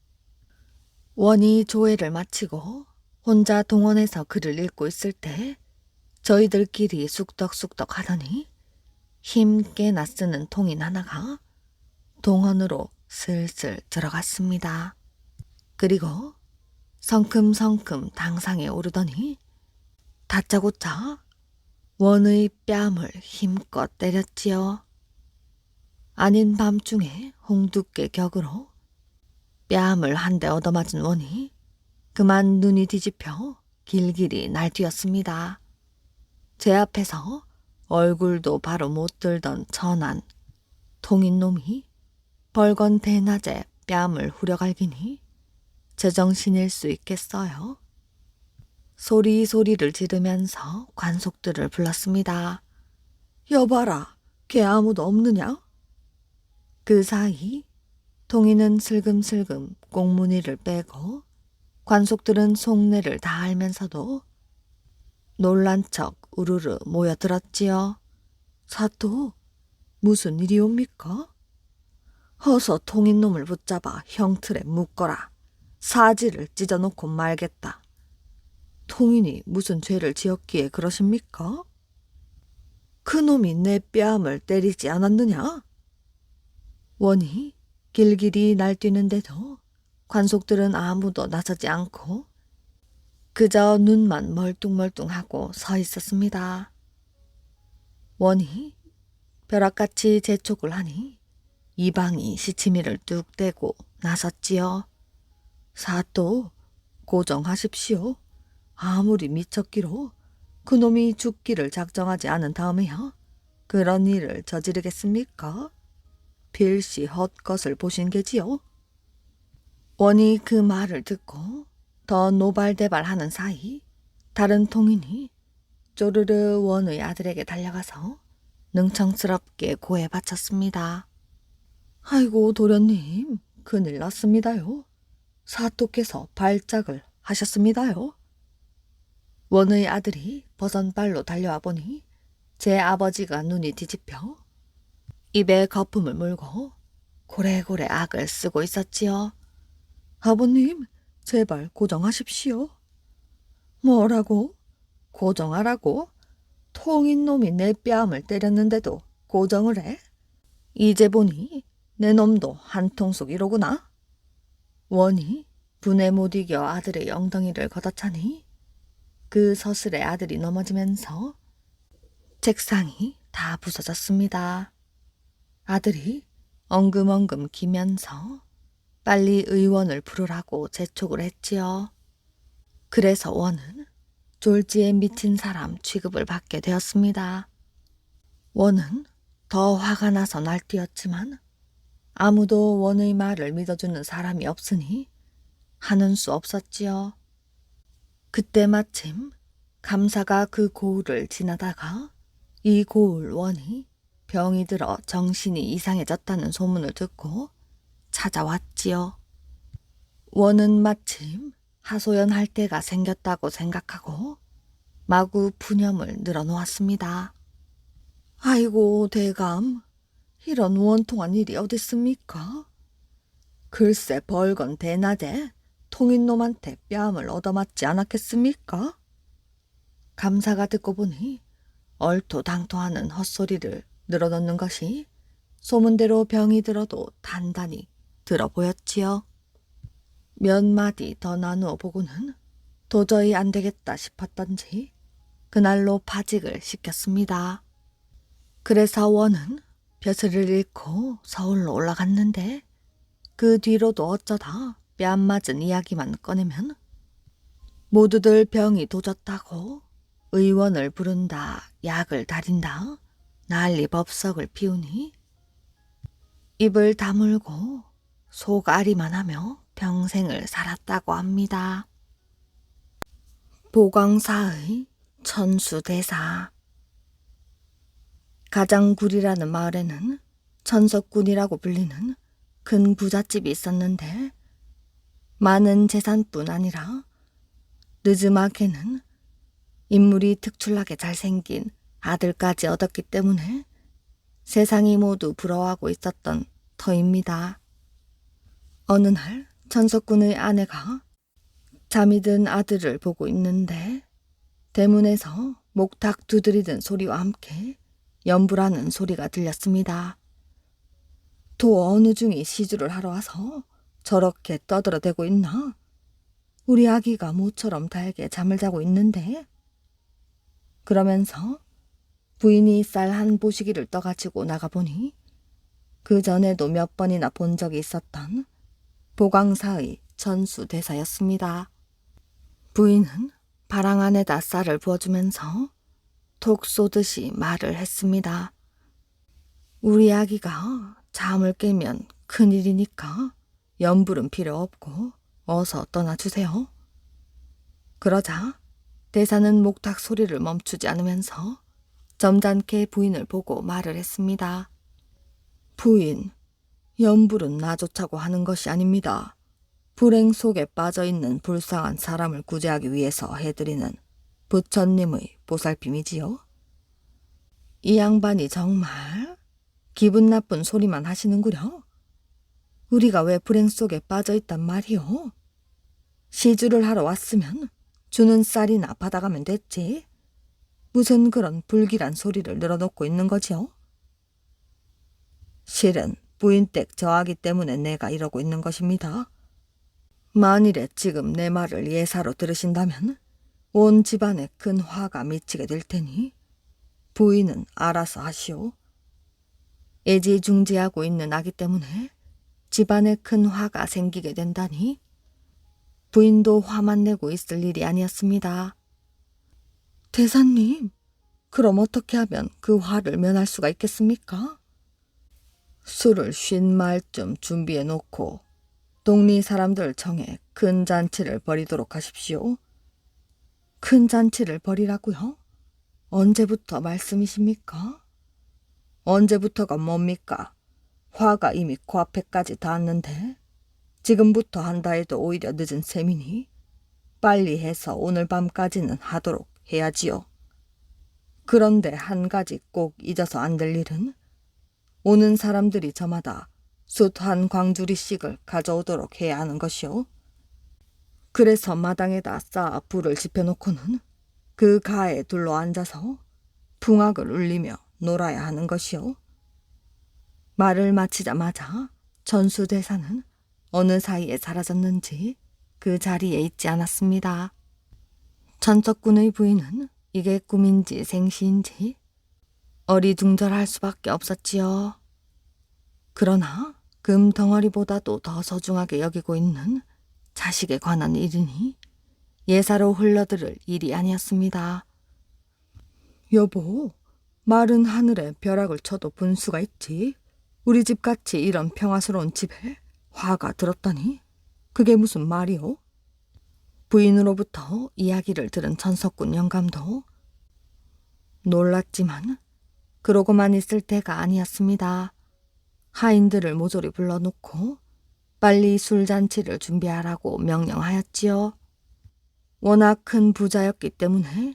원이 조회를 마치고 혼자 동원해서 글을 읽고 있을 때 저희들끼리 쑥덕쑥덕 하더니 힘께 낯쓰는 통인 하나가 동원으로 슬슬 들어갔습니다. 그리고 성큼성큼 당상에 오르더니 다짜고짜 원의 뺨을 힘껏 때렸지요. 아닌 밤중에 홍두깨 격으로 뺨을 한 대 얻어맞은 원이 그만 눈이 뒤집혀 길길이 날뛰었습니다. 제 앞에서 얼굴도 바로 못 들던 천한 통인놈이 벌건 대낮에 뺨을 후려갈기니 제정신일 수 있겠어요. 소리소리를 지르면서 관속들을 불렀습니다. 여봐라, 걔 아무도 없느냐? 그 사이 통인은 슬금슬금 꽁무니를 빼고 관속들은 속내를 다 알면서도 놀란 척 우르르 모여들었지요. 사또, 무슨 일이옵니까? 어서 통인놈을 붙잡아 형틀에 묶어라. 사지를 찢어놓고 말겠다. 통인이 무슨 죄를 지었기에 그러십니까? 그놈이 내 뺨을 때리지 않았느냐? 원이 길길이 날뛰는데도 관속들은 아무도 나서지 않고 그저 눈만 멀뚱멀뚱하고 서 있었습니다. 원이 벼락같이 재촉을 하니 이방이 시치미를 뚝 떼고 나섰지요. 사또, 고정하십시오. 아무리 미쳤기로 그놈이 죽기를 작정하지 않은 다음에야 그런 일을 저지르겠습니까? 필시 헛것을 보신 게지요. 원이 그 말을 듣고 더 노발대발하는 사이 다른 통인이 쪼르르 원의 아들에게 달려가서 능청스럽게 고해 바쳤습니다. 아이고 도련님, 큰일 났습니다요. 사또께서 발작을 하셨습니다요. 원의 아들이 버선발로 달려와 보니 제 아버지가 눈이 뒤집혀 입에 거품을 물고 고래고래 악을 쓰고 있었지요. 아버님, 제발 고정하십시오. 뭐라고? 고정하라고? 통인놈이 내 뺨을 때렸는데도 고정을 해? 이제 보니 내 놈도 한통속 이로구나. 원이 분에 못 이겨 아들의 엉덩이를 걷어차니 그 서슬에 아들이 넘어지면서 책상이 다 부서졌습니다. 아들이 엉금엉금 기면서 빨리 의원을 부르라고 재촉을 했지요. 그래서 원은 졸지에 미친 사람 취급을 받게 되었습니다. 원은 더 화가 나서 날뛰었지만 아무도 원의 말을 믿어주는 사람이 없으니 하는 수 없었지요. 그때 마침 감사가 그 고을을 지나다가 이 고을 원이 병이 들어 정신이 이상해졌다는 소문을 듣고 찾아왔지요. 원은 마침 하소연할 때가 생겼다고 생각하고 마구 푸념을 늘어놓았습니다. 아이고 대감, 이런 원통한 일이 어딨습니까? 글쎄 벌건 대낮에 통인놈한테 뺨을 얻어맞지 않았겠습니까? 감사가 듣고 보니 얼토당토하는 헛소리를 늘어놓는 것이 소문대로 병이 들어도 단단히 들어 보였지요. 몇 마디 더 나누어 보고는 도저히 안 되겠다 싶었던지 그날로 파직을 시켰습니다. 그래서 원은 벼슬을 잃고 서울로 올라갔는데 그 뒤로도 어쩌다 뺨 맞은 이야기만 꺼내면 모두들 병이 도졌다고 의원을 부른다, 약을 다린다, 난리 법석을 피우니 입을 다물고 속앓이만 하며 평생을 살았다고 합니다. 보광사의 천수대사. 가장굴이라는 마을에는 천석군이라고 불리는 큰 부잣집이 있었는데 많은 재산뿐 아니라 늦음하게는 인물이 특출나게 잘생긴 아들까지 얻었기 때문에 세상이 모두 부러워하고 있었던 터입니다. 어느 날 천석군의 아내가 잠이 든 아들을 보고 있는데 대문에서 목탁 두드리던 소리와 함께 연불하는 소리가 들렸습니다. 또 어느 중이 시주를 하러 와서 저렇게 떠들어대고 있나? 우리 아기가 모처럼 달게 잠을 자고 있는데? 그러면서 부인이 쌀 한 보시기를 떠가지고 나가보니 그 전에도 몇 번이나 본 적이 있었던 보광사의 전수대사였습니다. 부인은 바랑 안에다 쌀을 부어주면서 톡 쏘듯이 말을 했습니다. 우리 아기가 잠을 깨면 큰일이니까 연불은 필요 없고 어서 떠나주세요. 그러자 대사는 목탁 소리를 멈추지 않으면서 점잖게 부인을 보고 말을 했습니다. 부인, 연불은 나조차고 하는 것이 아닙니다. 불행 속에 빠져있는 불쌍한 사람을 구제하기 위해서 해드리는 부처님의 보살핌이지요. 이 양반이 정말 기분 나쁜 소리만 하시는구려. 우리가 왜 불행 속에 빠져있단 말이오. 시주를 하러 왔으면 주는 쌀이나 받아가면 됐지. 무슨 그런 불길한 소리를 늘어놓고 있는 거지요? 실은 부인댁 저하기 때문에 내가 이러고 있는 것입니다. 만일에 지금 내 말을 예사로 들으신다면 온 집안에 큰 화가 미치게 될 테니 부인은 알아서 하시오. 애지중지하고 있는 아기 때문에 집안에 큰 화가 생기게 된다니 부인도 화만 내고 있을 일이 아니었습니다. 대사님, 그럼 어떻게 하면 그 화를 면할 수가 있겠습니까? 술을 50말쯤 준비해 놓고 동리 사람들 청해 큰 잔치를 벌이도록 하십시오. 큰 잔치를 벌이라고요? 언제부터 말씀이십니까? 언제부터가 뭡니까? 화가 이미 코앞에까지 닿았는데 지금부터 한다 해도 오히려 늦은 셈이니 빨리 해서 오늘 밤까지는 하도록 해야지요. 그런데 한 가지 꼭 잊어서 안 될 일은 오는 사람들이 저마다 숯 한 광주리씩을 가져오도록 해야 하는 것이요. 그래서 마당에다 쌓아 불을 지펴놓고는 그 가에 둘러 앉아서 풍악을 울리며 놀아야 하는 것이요. 말을 마치자마자 전수대사는 어느 사이에 사라졌는지 그 자리에 있지 않았습니다. 천석군의 부인은 이게 꿈인지 생시인지 어리둥절할 수밖에 없었지요. 그러나 금덩어리보다도 더 소중하게 여기고 있는 자식에 관한 일이니 예사로 흘러들을 일이 아니었습니다. 여보, 마른 하늘에 벼락을 쳐도 분수가 있지. 우리 집같이 이런 평화스러운 집에 화가 들었다니 그게 무슨 말이오? 부인으로부터 이야기를 들은 천석군 영감도 놀랐지만 그러고만 있을 때가 아니었습니다. 하인들을 모조리 불러놓고 빨리 술잔치를 준비하라고 명령하였지요. 워낙 큰 부자였기 때문에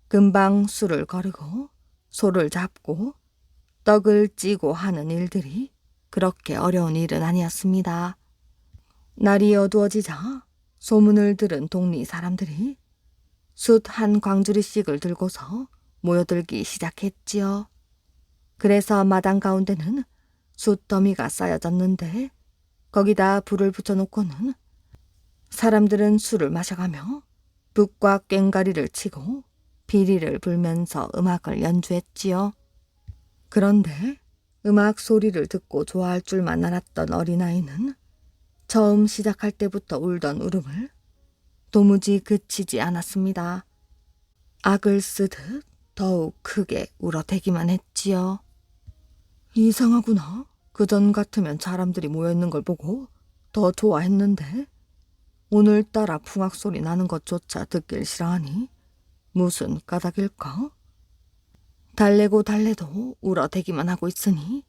금방 술을 거르고 소를 잡고 떡을 찌고 하는 일들이 그렇게 어려운 일은 아니었습니다. 날이 어두워지자 소문을 들은 동리 사람들이 숯 한 광주리씩을 들고서 모여들기 시작했지요. 그래서 마당 가운데는 숯더미가 쌓여졌는데 거기다 불을 붙여놓고는 사람들은 술을 마셔가며 북과 꽹가리를 치고 비리를 불면서 음악을 연주했지요. 그런데 음악 소리를 듣고 좋아할 줄만 알았던 어린아이는 처음 시작할 때부터 울던 울음을 도무지 그치지 않았습니다. 악을 쓰듯 더욱 크게 울어대기만 했지요. 이상하구나. 그전 같으면 사람들이 모여있는 걸 보고 더 좋아했는데 오늘따라 풍악 소리 나는 것조차 듣길 싫어하니 무슨 까닭일까? 달래고 달래도 울어대기만 하고 있으니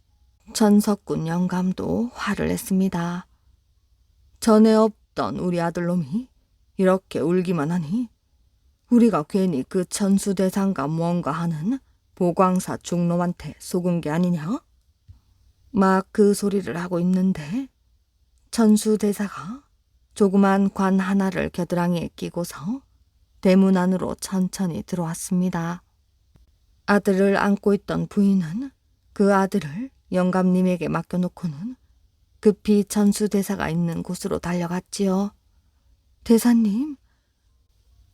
천석군 영감도 화를 냈습니다. 전에 없던 우리 아들놈이 이렇게 울기만 하니 우리가 괜히 그 천수대상과 무언가 하는 보광사 중놈한테 속은 게 아니냐? 막 그 소리를 하고 있는데 천수대사가 조그만 관 하나를 겨드랑이에 끼고서 대문 안으로 천천히 들어왔습니다. 아들을 안고 있던 부인은 그 아들을 영감님에게 맡겨놓고는 급히 천수대사가 있는 곳으로 달려갔지요. 대사님,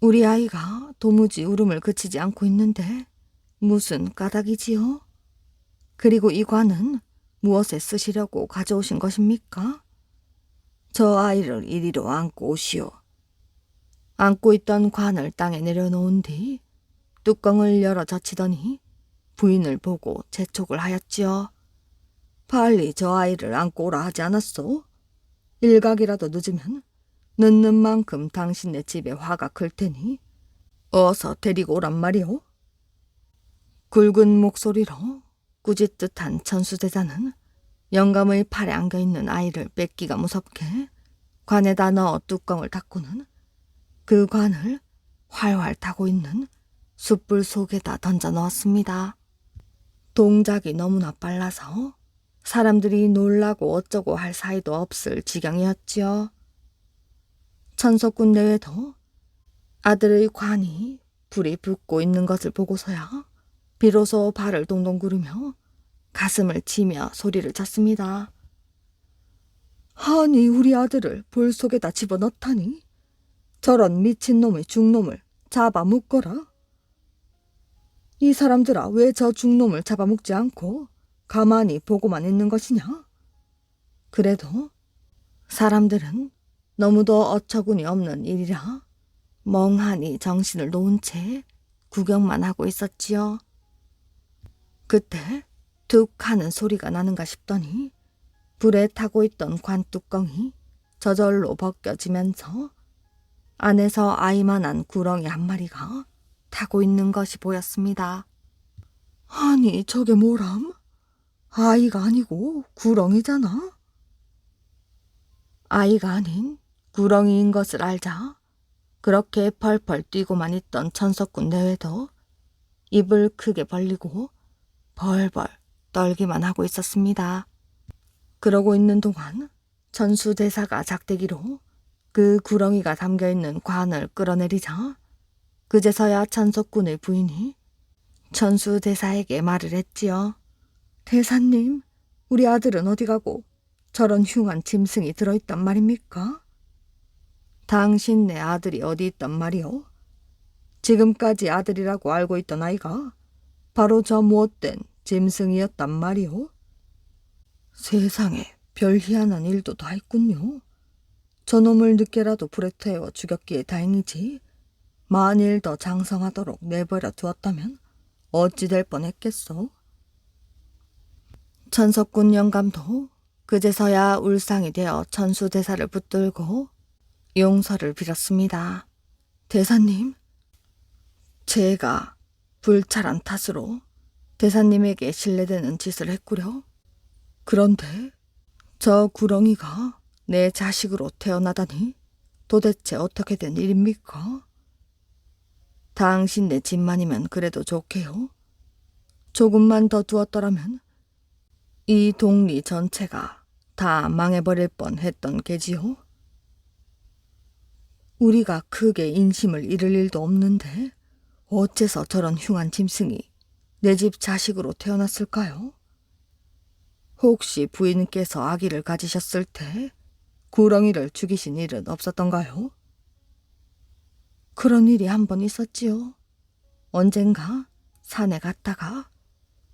우리 아이가 도무지 울음을 그치지 않고 있는데 무슨 까닭이지요? 그리고 이 관은 무엇에 쓰시려고 가져오신 것입니까? 저 아이를 이리로 안고 오시오. 안고 있던 관을 땅에 내려놓은 뒤 뚜껑을 열어 젖히더니 부인을 보고 재촉을 하였지요. 빨리 저 아이를 안고 오라 하지 않았소? 일각이라도 늦으면 늦는 만큼 당신네 집에 화가 클 테니 어서 데리고 오란 말이오. 굵은 목소리로 꾸짖듯한 천수대사는 영감의 팔에 안겨있는 아이를 뺏기가 무섭게 관에다 넣어 뚜껑을 닫고는 그 관을 활활 타고 있는 숯불 속에다 던져 넣었습니다. 동작이 너무나 빨라서 사람들이 놀라고 어쩌고 할 사이도 없을 지경이었지요. 천석군 내외도 아들의 관이 불이 붙고 있는 것을 보고서야 비로소 발을 동동 구르며 가슴을 치며 소리를 쳤습니다. 아니, 우리 아들을 불 속에다 집어넣다니. 저런 미친놈의 중놈을 잡아먹거라. 이 사람들아, 왜 저 중놈을 잡아먹지 않고 가만히 보고만 있는 것이냐? 그래도 사람들은 너무도 어처구니 없는 일이라 멍하니 정신을 놓은 채 구경만 하고 있었지요. 그때 툭 하는 소리가 나는가 싶더니 불에 타고 있던 관뚜껑이 저절로 벗겨지면서 안에서 아이만한 구렁이 한 마리가 타고 있는 것이 보였습니다. 아니, 저게 뭐람? 아이가 아니고 구렁이잖아. 아이가 아닌 구렁이인 것을 알자 그렇게 펄펄 뛰고만 있던 천석군 내외도 입을 크게 벌리고 벌벌 떨기만 하고 있었습니다. 그러고 있는 동안 천수대사가 작대기로 그 구렁이가 담겨있는 관을 끌어내리자 그제서야 천석군의 부인이 천수대사에게 말을 했지요. 대사님, 우리 아들은 어디 가고 저런 흉한 짐승이 들어있단 말입니까? 당신네 아들이 어디 있단 말이오? 지금까지 아들이라고 알고 있던 아이가 바로 저 못된 짐승이었단 말이오? 세상에 별 희한한 일도 다 있군요. 저놈을 늦게라도 불에 태워 죽였기에 다행이지 만일 더 장성하도록 내버려 두었다면 어찌 될 뻔했겠소? 천석군 영감도 그제서야 울상이 되어 천수대사를 붙들고 용서를 빌었습니다. 대사님, 제가 불찰한 탓으로 대사님에게 신뢰되는 짓을 했구려. 그런데 저 구렁이가 내 자식으로 태어나다니 도대체 어떻게 된 일입니까? 당신네 집만이면 그래도 좋게요. 조금만 더 두었더라면 이 동리 전체가 다 망해버릴 뻔했던 게지요. 우리가 크게 인심을 잃을 일도 없는데 어째서 저런 흉한 짐승이 내 집 자식으로 태어났을까요? 혹시 부인께서 아기를 가지셨을 때 구렁이를 죽이신 일은 없었던가요? 그런 일이 한 번 있었지요. 언젠가 산에 갔다가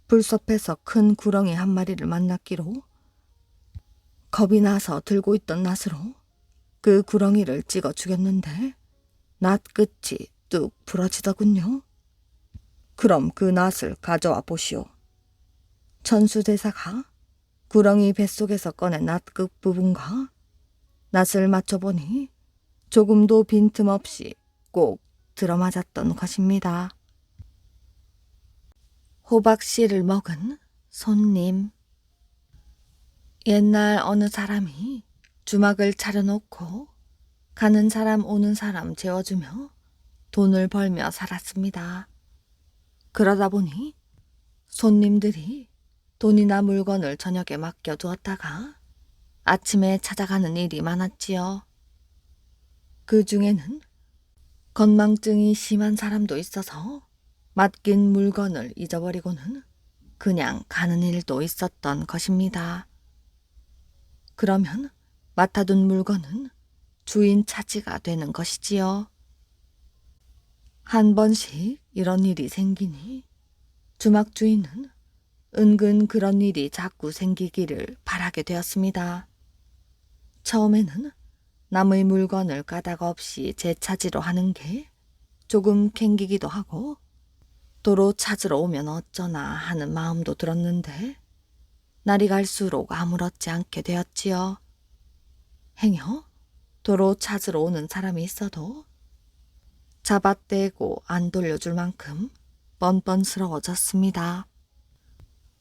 불섭해서 큰 구렁이 한 마리를 만났기로 겁이 나서 들고 있던 낫으로 그 구렁이를 찍어 죽였는데 낫 끝이 뚝 부러지더군요. 그럼 그 낫을 가져와 보시오. 천수대사가 구렁이 뱃속에서 꺼낸 낫 끝 부분과 낫을 맞춰보니 조금도 빈틈없이 꼭 들어맞았던 것입니다. 호박씨를 먹은 손님. 옛날 어느 사람이 주막을 차려놓고 가는 사람 오는 사람 재워주며 돈을 벌며 살았습니다. 그러다 보니 손님들이 돈이나 물건을 저녁에 맡겨두었다가 아침에 찾아가는 일이 많았지요. 그 중에는 건망증이 심한 사람도 있어서 맡긴 물건을 잊어버리고는 그냥 가는 일도 있었던 것입니다. 그러면 맡아둔 물건은 주인 차지가 되는 것이지요. 한 번씩 이런 일이 생기니 주막 주인은 은근 그런 일이 자꾸 생기기를 바라게 되었습니다. 처음에는 남의 물건을 까닭 없이 제 차지로 하는 게 조금 캥기기도 하고 도로 찾으러 오면 어쩌나 하는 마음도 들었는데 날이 갈수록 아무렇지 않게 되었지요. 행여 도로 찾으러 오는 사람이 있어도 잡아떼고 안 돌려줄 만큼 뻔뻔스러워졌습니다.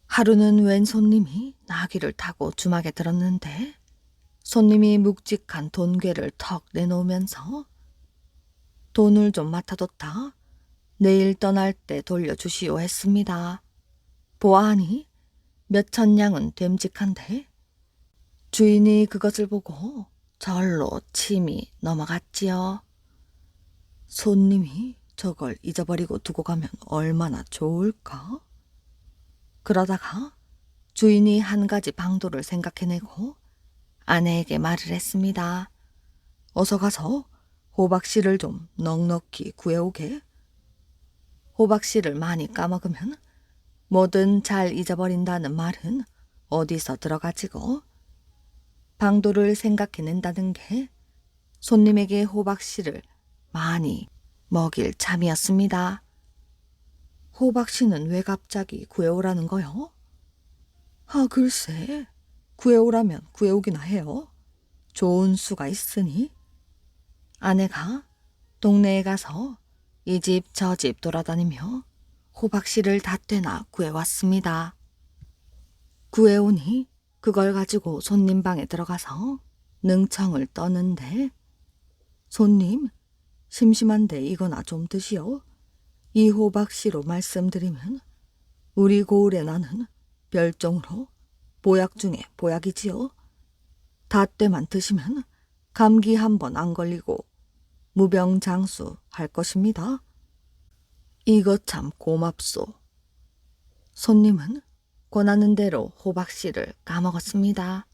하루는 웬 손님이 나귀를 타고 주막에 들었는데 손님이 묵직한 돈괴를 턱 내놓으면서 돈을 좀 맡아뒀다 내일 떠날 때 돌려주시오 했습니다. 보아하니 몇천 냥은 됨직한데 주인이 그것을 보고 절로 침이 넘어갔지요. 손님이 저걸 잊어버리고 두고 가면 얼마나 좋을까? 그러다가 주인이 한 가지 방도를 생각해내고 아내에게 말을 했습니다. 어서 가서 호박씨를 좀 넉넉히 구해오게. 호박씨를 많이 까먹으면 뭐든 잘 잊어버린다는 말은 어디서 들어가지고 방도를 생각해낸다는 게 손님에게 호박씨를 많이 먹일 참이었습니다. 호박씨는 왜 갑자기 구해오라는 거요? 아, 글쎄, 구해오라면 구해오기나 해요. 좋은 수가 있으니. 아내가 동네에 가서 이 집 저 집 돌아다니며 호박씨를 닷되나 구해왔습니다. 구해오니 그걸 가지고 손님 방에 들어가서 능청을 떠는데 손님, 심심한데 이거나 좀 드시오. 이 호박씨로 말씀드리면 우리 고을에 나는 별종으로 보약 중에 보약이지요. 닷때만 드시면 감기 한 번 안 걸리고 무병장수 할 것입니다. 이것 참 고맙소. 손님은 권하는 대로 호박씨를 까먹었습니다.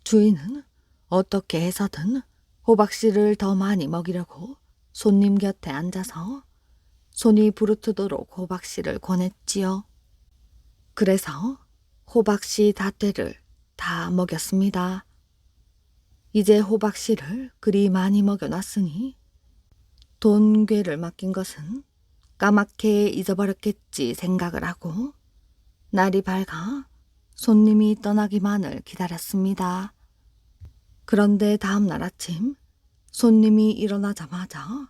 주인은 어떻게 해서든 호박씨를 더 많이 먹이려고 손님 곁에 앉아서 손이 부르트도록 호박씨를 권했지요. 그래서 호박씨 닷대를 다 먹였습니다. 이제 호박씨를 그리 많이 먹여놨으니 돈괴를 맡긴 것은 까맣게 잊어버렸겠지 생각을 하고 날이 밝아 손님이 떠나기만을 기다렸습니다. 그런데 다음 날 아침 손님이 일어나자마자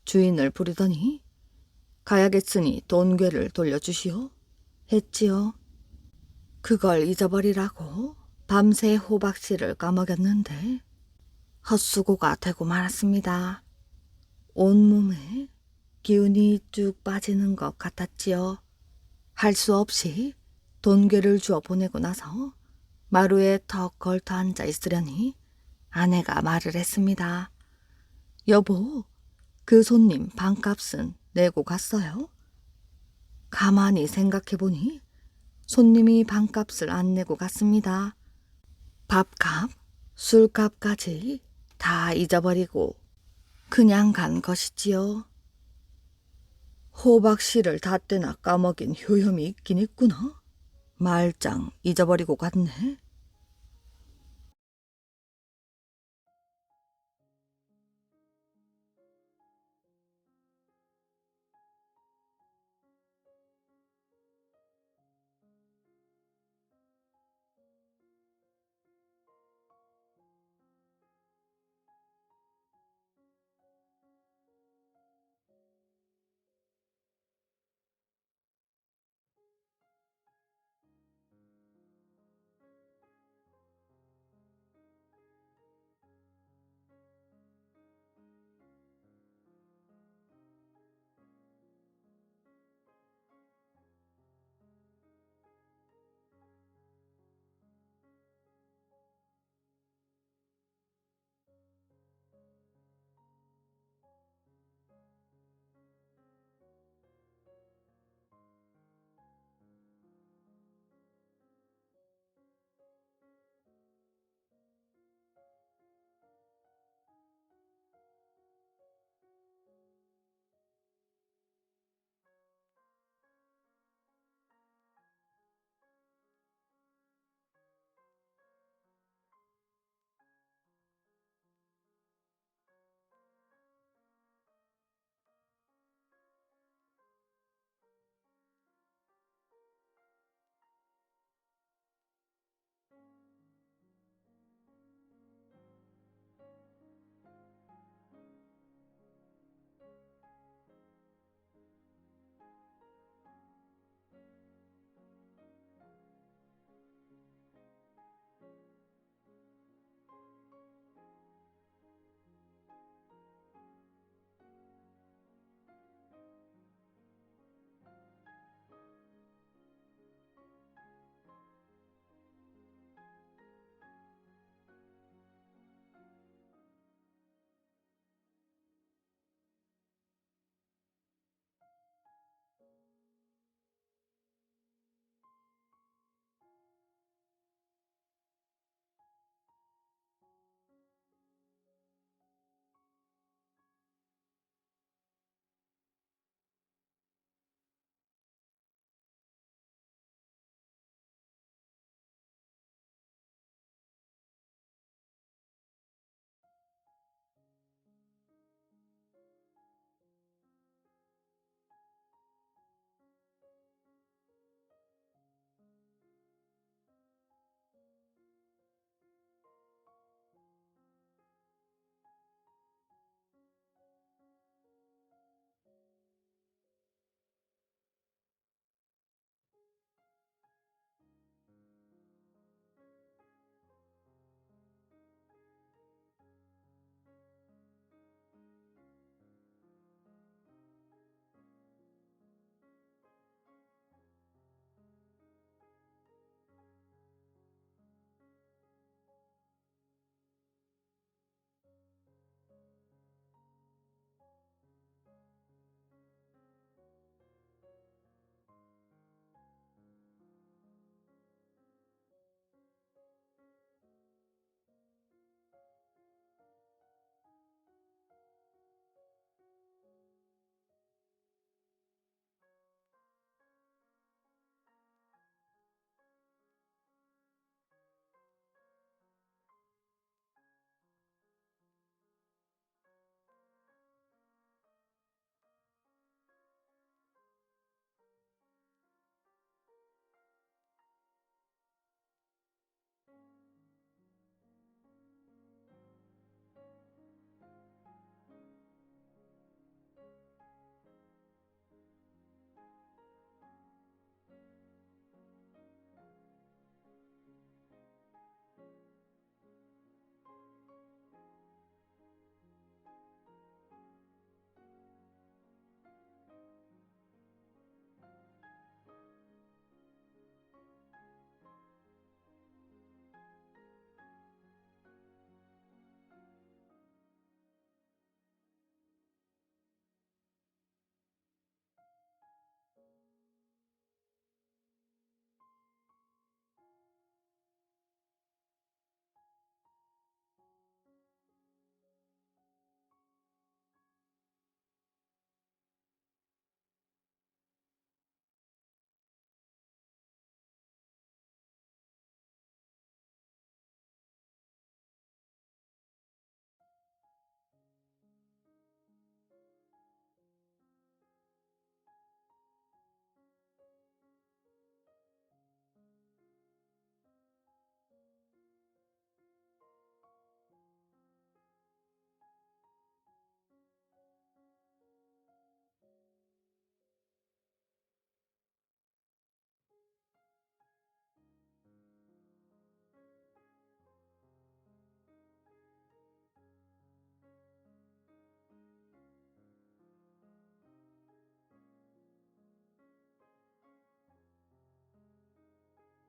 주인을 부르더니 가야겠으니 돈괴를 돌려주시오 했지요. 그걸 잊어버리라고 밤새 호박씨를 까먹였는데 헛수고가 되고 말았습니다. 온몸에 기운이 쭉 빠지는 것 같았지요. 할 수 없이 돈괴를 주어 보내고 나서 마루에 턱 걸터 앉아 있으려니 아내가 말을 했습니다. 여보, 그 손님 방값은 내고 갔어요? 가만히 생각해보니 손님이 방값을 안 내고 갔습니다. 밥값, 술값까지 다 잊어버리고 그냥 간 것이지요. 호박씨를 닷대나 까먹인 효염이 있긴 있구나. 말짱 잊어버리고 갔네.